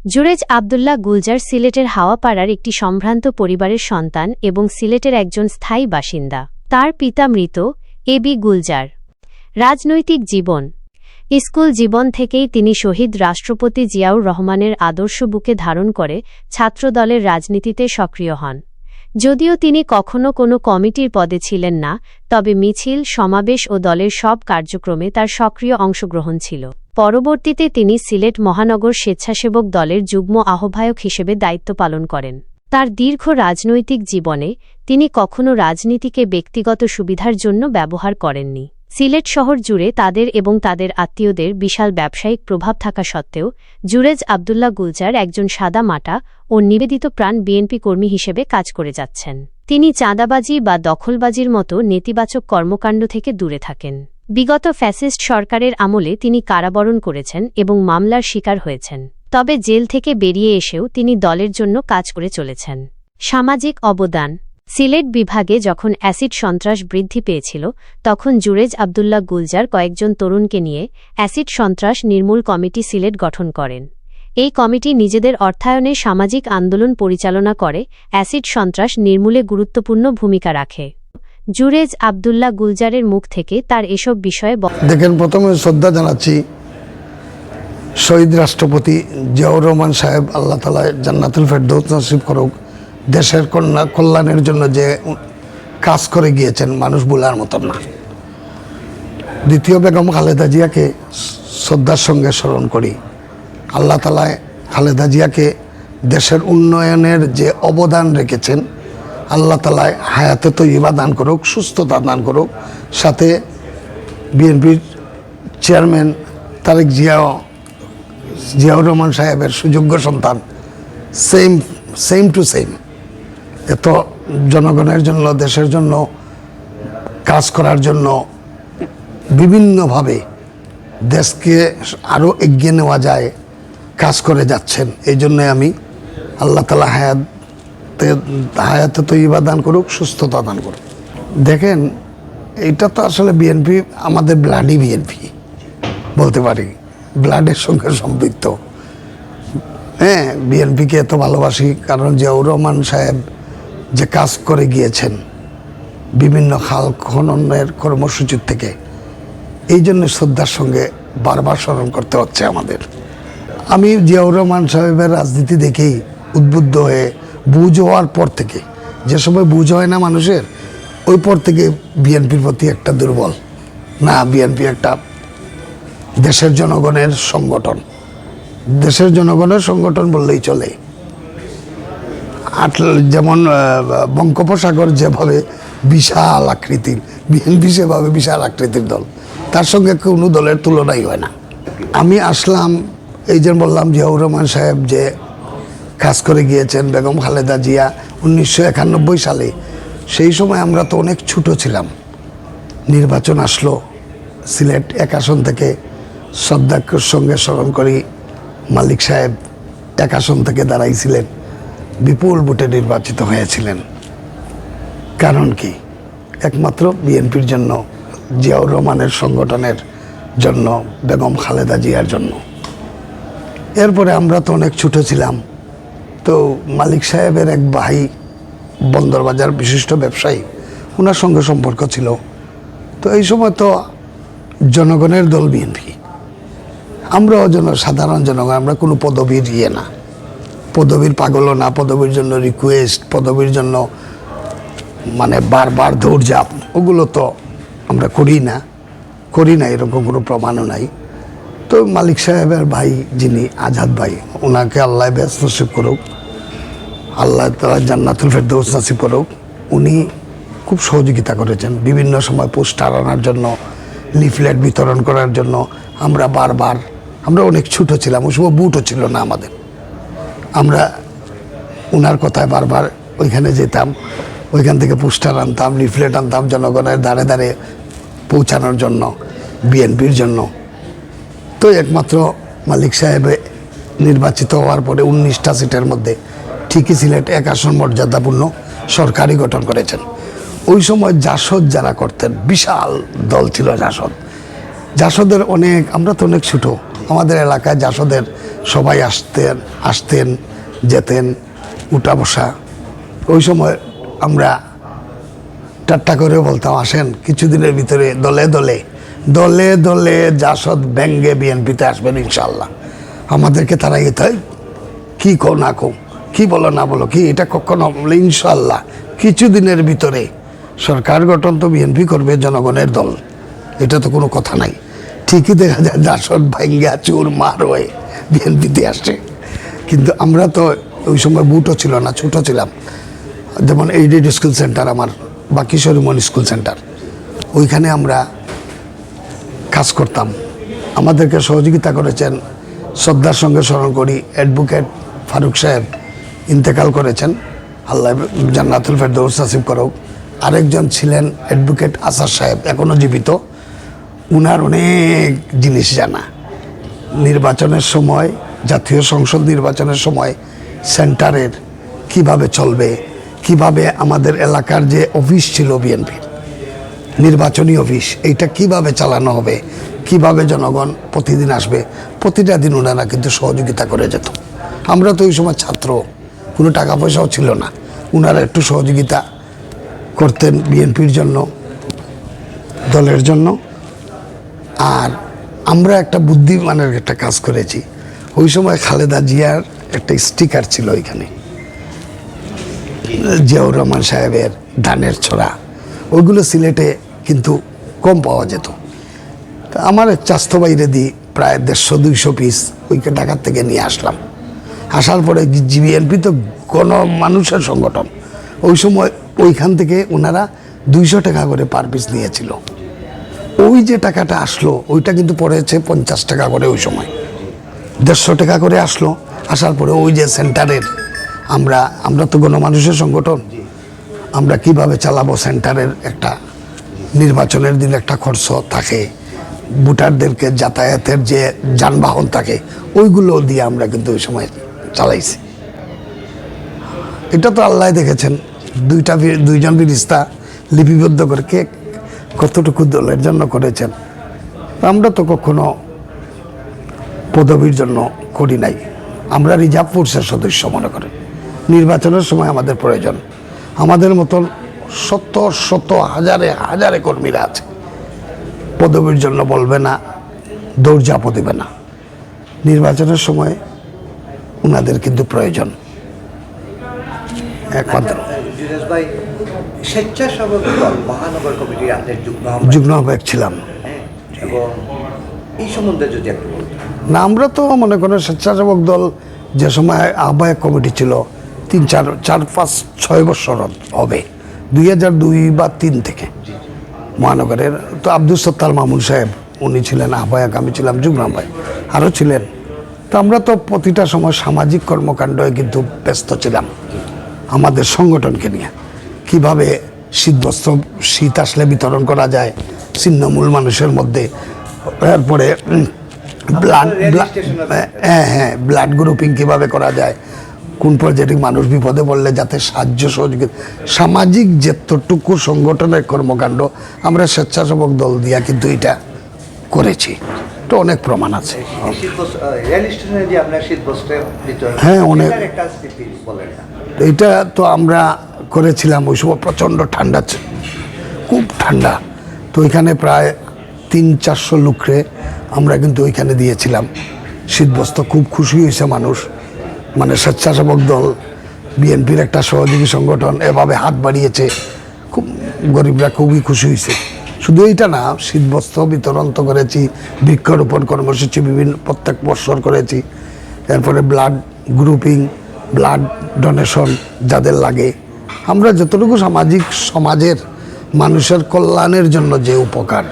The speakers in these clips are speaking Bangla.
জুরেজ আবদুল্লাহ গুলজার সিলেটের হাওয়াপাড়ার একটি সম্ভ্রান্ত পরিবারের সন্তান এবং সিলেটের একজন স্থায়ী বাসিন্দা। তার পিতা মৃত এবি গুলজার। রাজনৈতিক জীবন। স্কুল জীবন থেকেই তিনি শহীদ রাষ্ট্রপতি জিয়াউর রহমানের আদর্শ বুকে ধারণ করে ছাত্রদলের রাজনীতিতে সক্রিয় হন। যদিও তিনি কখনো কোনো কমিটির পদে ছিলেন না, তবে মিছিল, সমাবেশ ও দলের সব কার্যক্রমে তার সক্রিয় অংশগ্রহণ ছিল। পরবর্তীতে তিনি সিলেট মহানগর স্বেচ্ছাসেবক দলের যুগ্ম আহ্বায়ক হিসেবে দায়িত্ব পালন করেন। তার দীর্ঘ রাজনৈতিক জীবনে তিনি কখনো রাজনীতিকে ব্যক্তিগত সুবিধার জন্য ব্যবহার করেননি। সিলেট শহর জুড়ে তাদের এবং তাদের আত্মীয়দের বিশাল ব্যবসায়িক প্রভাব থাকা সত্ত্বেও জুরেজ আবদুল্লাহ গুলজার একজন সাদা মাটা ও নিবেদিত প্রাণ বিএনপি কর্মী হিসেবে কাজ করে যাচ্ছেন। তিনি চাঁদাবাজি বা দখলবাজির মতো নেতিবাচক কর্মকাণ্ড থেকে দূরে থাকেন। বিগত ফ্যাসিস্ট সরকারের আমলে তিনি কারাবরণ করেছেন এবং মামলার শিকার হয়েছেন। তবে জেল থেকে বেরিয়ে এসেও তিনি দলের জন্য কাজ করে চলেছেন। সামাজিক অবদান। সিলেট বিভাগে যখন অ্যাসিড সন্ত্রাস বৃদ্ধি পেয়েছিল, তখন জুরেজ আবদুল্লাহ গুলজার কয়েকজন তরুণকে নিয়ে অ্যাসিড সন্ত্রাস নির্মূল কমিটি সিলেট গঠন করেন। এই কমিটি নিজেদের অর্থায়নে সামাজিক আন্দোলন পরিচালনা করে অ্যাসিড সন্ত্রাস নির্মূলে গুরুত্বপূর্ণ ভূমিকা রাখে। জুরেজ আবদুল্লাহ গুলজারের মুখ থেকে তার এসব বিষয়ে দেখেন, প্রথমে শ্রদ্ধা জানাচ্ছি শহীদ রাষ্ট্রপতি জিয়াউর রহমান সাহেব, আল্লাহ তাআলা জান্নাতুল ফেরদৌস নসিব করুক। দেশের কল্যাণের জন্য যে কাজ করে গিয়েছেন, মানুষ ভোলার মতন না। দ্বিতীয় বেগম খালেদা জিয়াকে শ্রদ্ধার সঙ্গে স্মরণ করি। আল্লাহ তাআলা খালেদা জিয়াকে দেশের উন্নয়নের যে অবদান রেখেছেন, আল্লাহ তাআলা হায়াতে তৈয়বা দান করুক, সুস্থতা দান করুক। সাথে বিএনপির চেয়ারম্যান তারেক জিয়াউর রহমান সাহেবের সুযোগ্য সন্তান, সেম টু সেম এত জনগণের জন্য, দেশের জন্য কাজ করার জন্য বিভিন্নভাবে দেশকে আরও এগিয়ে নেওয়া যায় কাজ করে যাচ্ছেন। এই জন্যে আমি আল্লাহ তাআলা হায়াতে তৈয়বা দান করুক, সুস্থতা দান করুক। দেখেন, এটা তো আসলে বিএনপি আমাদের ব্লাডি বিএনপি বলতে পারি, ব্লাডের সঙ্গে সম্পৃক্ত। হ্যাঁ, বিএনপিকে এত ভালোবাসি কারণ জিয়াউর রহমান সাহেব যে কাজ করে গিয়েছেন বিভিন্ন খাল খননের কর্মসূচির থেকে, এই জন্য শ্রদ্ধার সঙ্গে বারবার স্মরণ করতে হচ্ছে আমাদের। আমি জিয়াউর রহমান সাহেবের রাজনীতি দেখেই উদ্বুদ্ধ হয়ে, বুঝ হওয়ার পর থেকে, যে সময় বুঝ হয় না মানুষের, ওই পর থেকে বিএনপির প্রতি একটা দুর্বল না। বিএনপি একটা দেশের জনগণের সংগঠন, দেশের জনগণের সংগঠন বললেই চলে। যেমন বঙ্গোপসাগর যেভাবে বিশাল আকৃতির, বিএনপি সেভাবে বিশাল আকৃতির দল, তার সঙ্গে কোনো দলের তুলনাই হয় না। আমি আসলাম, এই যে বললাম জিয়াউর রহমান সাহেব যে কাজ করে গিয়েছেন, বেগম খালেদা জিয়া 1991 সালে, সেই সময় আমরা তো অনেক ছোট ছিলাম। নির্বাচন আসলো, সিলেট 1 আসন থেকে শ্রদ্ধার সঙ্গে স্মরণ করি, মালিক সাহেব 1 আসন থেকে দাঁড়াইছিলেন, বিপুল ভোটে নির্বাচিত হয়েছিলেন। কারণ কি? একমাত্র বিএনপির জন্য, জিয়াউর রহমানের সংগঠনের জন্য, বেগম খালেদা জিয়ার জন্য। এরপরে আমরা তো অনেক ছোট ছিলাম, তো মালিক সাহেবের এক ভাই বন্দরবাজার বিশিষ্ট ব্যবসায়ী, ওনার সঙ্গে সম্পর্ক ছিল। তো এই সময় তো জনগণের দল বিএনপি, আমরাও সাধারণ জনগণ, আমরা কোনো পদবীর না, পদবীর পাগলও না, পদবীর জন্য রিকোয়েস্ট, পদবীর জন্য মানে বারবার দৌড়ঝাঁপ, ওগুলো তো আমরা করি না, এরকম কোনো প্রমাণও নাই। তো মালিক সাহেবের ভাই যিনি আজাদ ভাই, ওনাকে আল্লাহ ব্যস্ত নসিব করুক, আল্লাহ তাআলা জান্নাতুল ফেরদৌস নসিব করুক। উনি খুব সহযোগিতা করেছেন বিভিন্ন সময়, পোস্টার আনার জন্য, লিফলেট বিতরণ করার জন্য। আমরা অনেক ছোটো ছিলাম, ওই সময় বুটও ছিল না আমাদের। আমরা ওনার কথায় বারবার ওইখানে যেতাম, ওইখান থেকে পোস্টার আনতাম, লিফলেট আনতাম জনগণের দ্বারে দ্বারে পৌঁছানোর জন্য, বিএনপির জন্য। তো একমাত্র মালিক সাহেব নির্বাচিত হওয়ার পরে 19টা সিটের মধ্যে ঠিকই সিলেট 1 আসন মর্যাদাপূর্ণ সরকারি গঠন করেছেন। ওই সময় জাসদ যারা করতেন, বিশাল দল ছিল জাসদের অনেক, আমরা তো অনেক ছোটো, আমাদের এলাকায় জাসদের সবাই আসতেন যেতেন, উঠা বসা। ওই সময় আমরা ঠাট্টা করে বলতাম, আসেন কিছুদিনের ভিতরে দলে দলে দলে দলে জাসদ ব্যঙ্গে বিএনপিতে আসবেন ইনশাল্লাহ। আমাদেরকে তারা হয় কি কো না কো, কি বলো না বলো, কি এটা কখনো বলে ইনশাল্লাহ কিছুদিনের ভিতরে সরকার গঠন তো বিএনপি করবে, জনগণের দল, এটা তো কোনো কথা নাই। ঠিকই দেখা যায় জাসদ ভাঙ্গা চুর মার হয়ে বিএনপিতে আসছে। কিন্তু আমরা তো ওই সময় বুটও ছিল না, ছোটো ছিলাম। যেমন এইডেড স্কুল সেন্টার আমার বা কিশোরীমন স্কুল সেন্টার, ওইখানে আমরা কাজ করতাম। আমাদেরকে সহযোগিতা করেছেন, শ্রদ্ধার সঙ্গে স্মরণ করি, অ্যাডভোকেট ফারুক সাহেব ইন্তেকাল করেছেন, আল্লাহ জান্নাতুল ফেরদৌস নসিব করুক। আরেকজন ছিলেন অ্যাডভোকেট আসার সাহেব, এখনও জীবিত। উনার অনেক জিনিস জানা। নির্বাচনের সময়, জাতীয় সংসদ নির্বাচনের সময় সেন্টারের কিভাবে চলবে, কিভাবে আমাদের এলাকার যে অফিস ছিল বিএনপির নির্বাচনী অফিস, এইটা কিভাবে চালানো হবে, কিভাবে জনগণ প্রতিদিন আসবে, প্রতিটা দিন ওনারা কিন্তু সহযোগিতা করে যেত। আমরা তো ওই সময় ছাত্র, কোনো টাকা পয়সাও ছিল না, ওনারা একটু সহযোগিতা করতেন বিএনপির জন্য, দলের জন্য। আর আমরা একটা বুদ্ধিমানের একটা কাজ করেছি। ওই সময় খালেদা জিয়ার একটা স্টিকার ছিল ওইখানে, জিয়াউর রহমান সাহেবের ধানের ছড়া, ওইগুলো সিলেটে কিন্তু কম পাওয়া যেত। তা আমার চাস্তো বাইরে দিই প্রায় 150-200 পিস ওই ঢাকার থেকে নিয়ে আসলাম। আসার পরে বিএনপি তো মানুষের সংগঠন, ওই সময় ওইখান থেকে ওনারা 200 টাকা করে পার পিস নিয়েছিল। ওই যে টাকাটা আসলো ওইটা কিন্তু পড়েছে 50 টাকা করে, ওই সময় 150 টাকা করে আসলো। আসার পরে ওই যে সেন্টারের আমরা তো গণমানুষের সংগঠন, আমরা কিভাবে চালাবো, সেন্টারের একটা নির্বাচনের দিন একটা খরচ থাকে, ভোটারদেরকে যাতায়াতের যে যানবাহন থাকে, ওইগুলো দিয়ে আমরা কিন্তু ওই সময় চালাইছি। এটা তো আল্লাহ দেখেছেন, দুইজন ফেরেশতা লিপিবদ্ধ করে কে কতটুকু দলের জন্য করেছেন। আমরা তো কখনো পদবীর জন্য করি নাই, আমরা রিজার্ভ ফোর্সের সদস্য মনে করেন। নির্বাচনের সময় আমাদের প্রয়োজন, আমাদের মতন শত হাজারে হাজারে কর্মীরা আছে, পদবীর জন্য বলবে না, দৌড়ঝাঁপ দেবে না। নির্বাচনের সময় ওনাদের কিন্তু প্রয়োজন একমাত্র। স্বেচ্ছাসেবক দল মহানগর কমিটির আপনার যুগ্ম আহ্বায়ক ছিলাম। এবং এই সম্বন্ধে যদি একটু বলতেন। না, আমরা তো মনে করেন স্বেচ্ছাসেবক দল যে সময় আহ্বায়ক কমিটি ছিল 3-4-5-6 বছর হবে, 2002 বা 2003 থেকে মহানগরের। তো আব্দুল সত্তার মামুন সাহেব উনি ছিলেন আহ্বায়ক, আমি ছিলাম যুগ্ম আহ্বায়ক, আরও ছিলেন। তো আমরা তো প্রতিটা সময় সামাজিক কর্মকাণ্ডে কিন্তু ব্যস্ত ছিলাম, আমাদের সংগঠনকে নিয়ে কিভাবে শীত আসলে বিতরণ করা যায় ছিন্নমূল মানুষের মধ্যে। এরপরে ব্লাড গ্রুপিং কিভাবে করা যায়, কোন পর্যায়ে মানুষ বিপদে পড়লে যাতে সাহায্য সহযোগিতা, সামাজিক যেতটুকু সংগঠনের কর্মকাণ্ড আমরা স্বেচ্ছাসেবক দল দিয়া কিন্তু এটা করেছি। তো অনেক প্রমাণ আছে। হ্যাঁ, অনেক। এটা তো আমরা করেছিলাম ওই সময় প্রচণ্ড ঠান্ডা, খুব ঠান্ডা। তো ওইখানে প্রায় 300-400 লোকরে আমরা কিন্তু ওইখানে দিয়েছিলাম শীতবস্ত্র। খুব খুশি হয়েছে মানুষ, মানে স্বেচ্ছাসেবক দল বিএনপির একটা সহযোগী সংগঠন এভাবে হাত বাড়িয়েছে, খুব গরিবরা খুবই খুশি হয়েছে। শুধু এইটা না, শীতবস্ত্র বিতরণ তো করেছি, বৃক্ষরোপণ কর্মসূচি প্রত্যেক বছর করেছি। এরপরে ব্লাড গ্রুপিং, ব্লাড ডোনেশন যাদের লাগে, আমরা যতটুকু সমাজের মানুষের কল্যাণের জন্য যে উপকার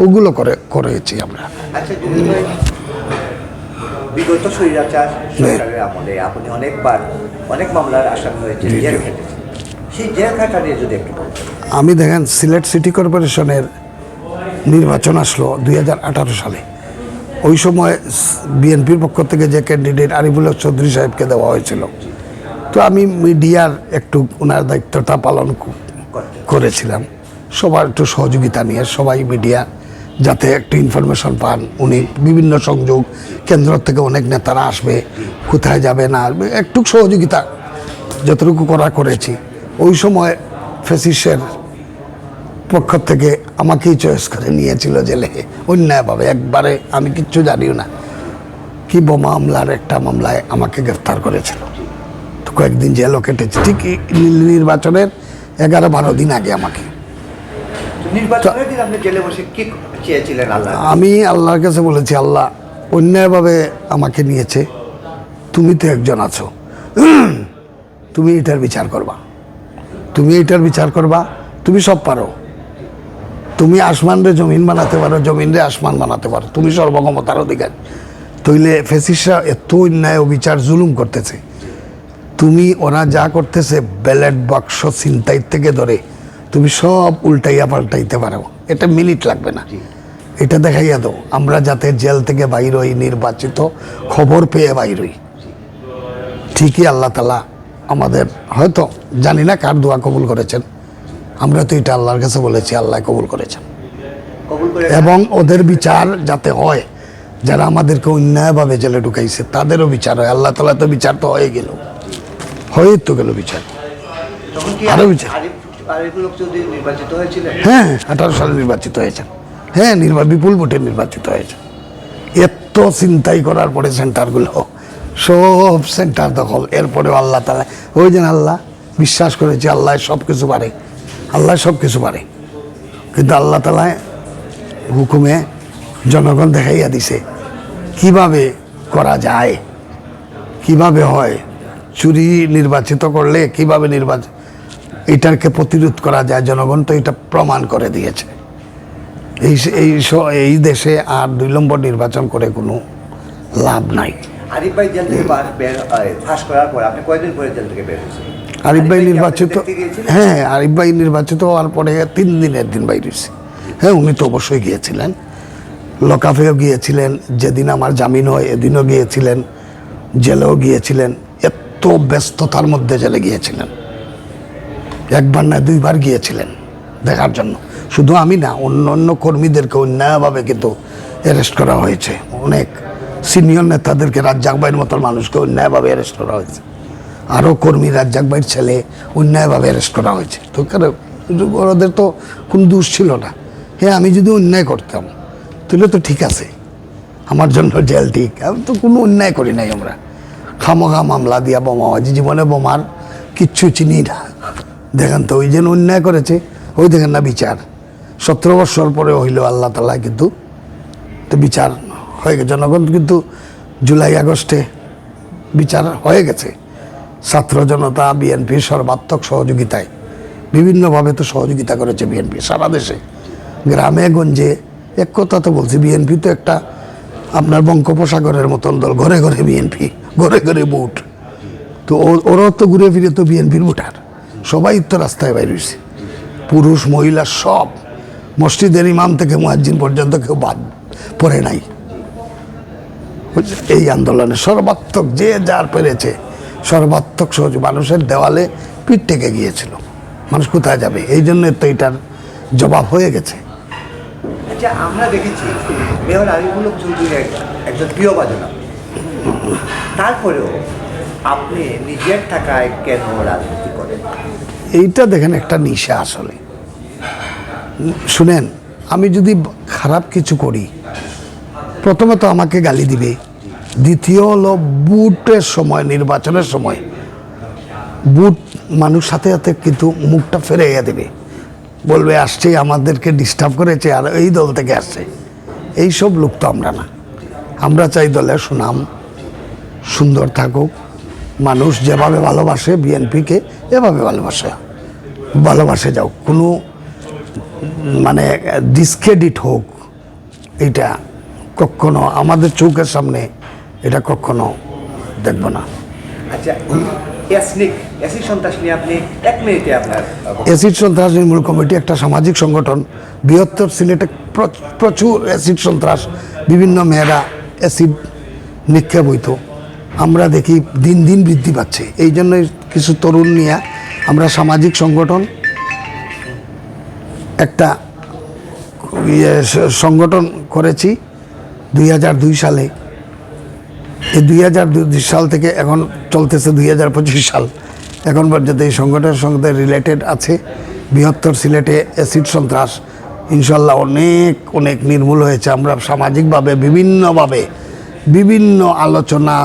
ওগুলো করেছি আমরা। বিগত স্বৈরাচার সরকারের আমলে আপনি অনেকবার অনেক মামলার আসামি হয়েছে, জেল খেটেছেন। সেই জেল খাটা নিয়ে যদি একটু বলতেন। আমি দেখেন সিলেট সিটি কর্পোরেশনের নির্বাচন আসলো 2018 সালে। ওই সময় বিএনপির পক্ষ থেকে যে ক্যান্ডিডেট আরিফুল হক চৌধুরী সাহেবকে দেওয়া হয়েছিল, তো আমি মিডিয়ার একটু ওনার দায়িত্বটা পালন করেছিলাম, সবার একটু সহযোগিতা নিয়ে। সবাই মিডিয়া যাতে একটু ইনফরমেশন পান। উনি বিভিন্ন সংযোগ কেন্দ্র থেকে অনেক নেতারা আসবে, কোথায় যাবে না আসবে, একটু সহযোগিতা যতটুকু করেছি। ওই সময় ফেসিসের পক্ষ থেকে আমাকেই চয়েস করে নিয়েছিল জেলে অন্যায়ভাবে, একবারে আমি কিচ্ছু জানিও না, কি বোমা মামলার একটা মামলায় আমাকে গ্রেফতার করেছিল। তো কয়েকদিন জেলও কেটেছে, ঠিক নির্বাচনের 11-12 দিন আগে আমাকে। নির্বাচনের দিন আপনি জেলে বসে কি চেয়েছিলেন আল্লাহ? আমি আল্লাহর কাছে বলেছি, আল্লাহ অন্যায়ভাবে আমাকে নিয়েছে, তুমি তো একজন আছো, তুমি এটার বিচার করবা, তুমি এটার বিচার করবা, তুমি সব পারো, তুমি আসমান রে জমিন বানাতে পারো, জমিন রে আসমান বানাতে পারো, তুমি সর্বক্ষমতার অধিকার। তইলে ফেসিসরা এত অন্যায় অবিচার জুলুম করতেছে, তুমি ওরা যা করতেছে ব্যালট বাক্স ছিনতাই থেকে ধরে তুমি সব উল্টাইয়া পাল্টাইতে পারো, এটা মিনিট লাগবে না, এটা দেখাইয়া দাও। আমরা যাতে জেল থেকে বাইর হই, নির্বাচিত খবর পেয়ে বাইর হই, ঠিকই আল্লাহ তাআলা আমাদের, হয়তো জানি না কার দোয়া কবুল করেছেন, আমরা তো এটা আল্লাহর কাছে বলেছি, আল্লাহ কবুল করেছেন। কবুল করে এবং ওদের বিচার যাতে হয়, যারা আমাদেরকে অন্যায়ভাবে জেলে ঢুকাইছে তাদেরও বিচার হয়। আল্লাহ তাআলা তো বিচার তো হয়ে গেল, হয়ে তো গেল বিচার। তখন কি আরো বিচার। আরিফুল হক চৌধুরী নির্বাচিত হয়েছিলেন? হ্যাঁ, 18 সালে নির্বাচিত হয়েছেন। হ্যাঁ, বিপুল ভোটে নির্বাচিত হয়েছে। এত চিন্তাই করার পরে সেন্টারগুলো সব সেন্টার দখল, এরপরেও আল্লাহ তাআলা, ওই যে আল্লাহ বিশ্বাস করেছে, আল্লাহ সব কিছু পারে, আল্লাহ সব কিছু পারে, কিন্তু আল্লাহ তাআলা হুকুমে জনগণ দেখাইয়া দিছে কিভাবে করা যায়, কিভাবে হয়, চুরি নির্বাচিত করলে কিভাবে এটাকে প্রতিরোধ করা যায়, জনগণ তো এটা প্রমাণ করে দিয়েছে। এই দেশে আর 2 নম্বর নির্বাচন করে কোনো লাভ নাই। আরিফ ভাই জেল থেকে ফাঁস করার পর আপনি কয়দিন পরে জেল থেকে বের হয়েছেন? আরিফ ভাই কি আপনি নির্বাচিত, দেখতে গিয়েছিলেন? হ্যাঁ, আরিফ ভাই নির্বাচিত হওয়ার পরে 3 দিনের দিন বাইর হয়েছে। হ্যাঁ, উনি তো অবশ্যই গিয়েছিলেন, লকাফেও গিয়েছিলেন, যেদিন আমার জামিন হয় এদিনও গিয়েছিলেন, জেলেও গিয়েছিলেন, এত ব্যস্ততার মধ্যে জেলে গিয়েছিলেন, 1 বার না 2 বার গিয়েছিলেন দেখার জন্য। শুধু আমি না, অন্য কর্মীদেরকে অন্যায়ভাবে কিন্তু অ্যারেস্ট করা হয়েছে, অনেক সিনিয়র নেতাদেরকে, রাজ্জাক ভাইয়ের মতো মানুষকে অন্যায়ভাবে অ্যারেস্ট করা হয়েছে, আরও কর্মী, রাজ্জাক ভাইয়ের ছেলে অন্যায়ভাবে অ্যারেস্ট করা হয়েছে। তো ওদের তো কোনো দোষ ছিল না। হ্যাঁ, আমি যদি অন্যায় করতাম তাহলে তো ঠিক আছে, আমার জন্য জেল ঠিক, আমি তো কোনো অন্যায় করি নাই। আমরা খামোখা মামলা দিয়া বোমা হয়, জীবনে বোমার কিচ্ছু চিনি না। দেখেন তো, ওই যে অন্যায় করেছে, ওই দেখেন না বিচার 17 বছর পরে হইল, আল্লাহ তাআলা কিন্তু তো বিচার হয়ে গেছে। জনগণ কিন্তু জুলাই আগস্টে বিচার হয়ে গেছে, ছাত্র জনতা বিএনপির সর্বাত্মক সহযোগিতায় বিভিন্নভাবে তো সহযোগিতা করেছে বিএনপি সারা দেশে, গ্রামে গঞ্জে। এক কথা তো বলছি, বিএনপি তো একটা আপনার বঙ্গোপসাগরের মতন দল, ঘরে ঘরে বিএনপি, ঘরে ঘরে ভোট। তো ওরাও তো ঘুরে ফিরে তো বিএনপির ভোটার, সবাই তো রাস্তায় বাইর হয়েছে, পুরুষ মহিলা সব, মসজিদের ইমাম থেকে মুয়াজ্জিন পর্যন্ত কেউ বাদ পড়ে নাই। এই আন্দোলনে সর্বাত্মক যে যার পেরেছে সর্বাত্মক সহযোগ, মানুষের দেওয়ালে পিঠ টেকে গিয়েছিল, মানুষ কোথায় যাবে, এই জন্য তো এটার জবাব হয়ে গেছে। আচ্ছা, আমরা দেখেছি মেয়র আরিফুল হক চৌধুরী একজন প্রিয়ভাজন, তারপরেও আপনি নিজের টাকায় কেন রাজনীতি করেন? এইটা দেখেন একটা নেশা আসলে। শুনেন, আমি যদি খারাপ কিছু করি, প্রথমত আমাকে গালি দিবে, দ্বিতীয় হলো বুটের সময়, নির্বাচনের সময় বুট মানুষ সাথে সাথে কিন্তু মুখটা ফেরাইয়া দেবে, বলবে আসছে আমাদেরকে ডিস্টার্ব করেছে আর এই দল থেকে আসছে। এইসব লোক তো আমরা না, আমরা চাই দলের সুনাম সুন্দর থাকুক, মানুষ যেভাবে ভালোবাসে বিএনপিকে এভাবে ভালোবাসে যাও, কোনো মানে ডিসক্রেডিট হোক, এটা কখনো আমাদের চোখের সামনে এটা কখনো দেখব না। আচ্ছা, অ্যাসিড সন্ত্রাস নিয়ে আপনি 1 মিনিটে আপনার অ্যাসিড সন্ত্রাস নির্মূল কমিটি একটা সামাজিক সংগঠন, বৃহত্তর সিলেটে প্রচুর অ্যাসিড সন্ত্রাস, বিভিন্ন মেয়েরা অ্যাসিড নিক্ষেপ হইতো, আমরা দেখি দিন দিন বৃদ্ধি পাচ্ছে। এই জন্য কিছু তরুণ নিয়ে আমরা সামাজিক সংগঠন একটা সংগঠন করেছি 2002 সালে। এই 2002 সাল থেকে এখন চলতেছে 2025 সাল, এখন পর্যন্ত এই সংগঠনের সঙ্গে রিলেটেড আছে। বৃহত্তর সিলেটে অ্যাসিড সন্ত্রাস ইনশাল্লাহ অনেক অনেক নির্মূল হয়েছে। আমরা সামাজিকভাবে বিভিন্নভাবে বিভিন্ন আলোচনা,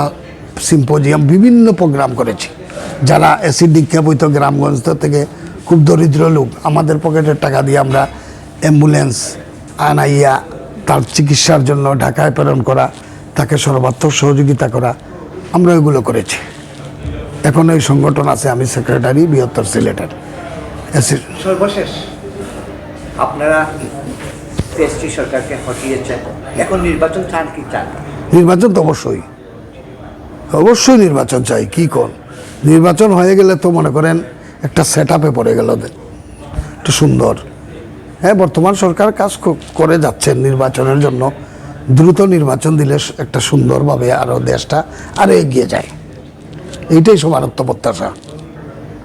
সিম্পোজিয়াম, বিভিন্ন প্রোগ্রাম করেছি। যারা অ্যাসিড নিক্ষেপ হইতো গ্রামগঞ্জ থেকে, খুব দরিদ্র লোক, আমাদের পকেটের টাকা দিয়ে আমরা অ্যাম্বুলেন্স আনাইয়া তার চিকিৎসার জন্য ঢাকায় প্রেরণ করা, তাকে সর্বাত্মক সহযোগিতা করা, আমরা এগুলো করেছি। এখন এই সংগঠন আছে, আমি সেক্রেটারি বৃহত্তর সিলেটের অ্যাসিড। সর্বশেষ আপনারা পেস্ট্রি সরকারকে হটিয়েছেন, এখন নির্বাচন চান কি চান? নির্বাচন তো অবশ্যই অবশ্যই নির্বাচন চাই। কি কোন নির্বাচন হয়ে গেলে তো মনে করেন একটা সেট আপে পড়ে গেল, একটু সুন্দর। হ্যাঁ, বর্তমান সরকার কাজ করে যাচ্ছেন নির্বাচনের জন্য। দ্রুত নির্বাচন দিলে একটা সুন্দরভাবে আরও দেশটা আরও এগিয়ে যায়, এইটাই সবার প্রত্যাশা।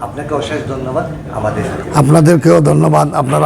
আপনাকে অশেষ ধন্যবাদ। আমাদের আপনাদেরকেও ধন্যবাদ। আপনারা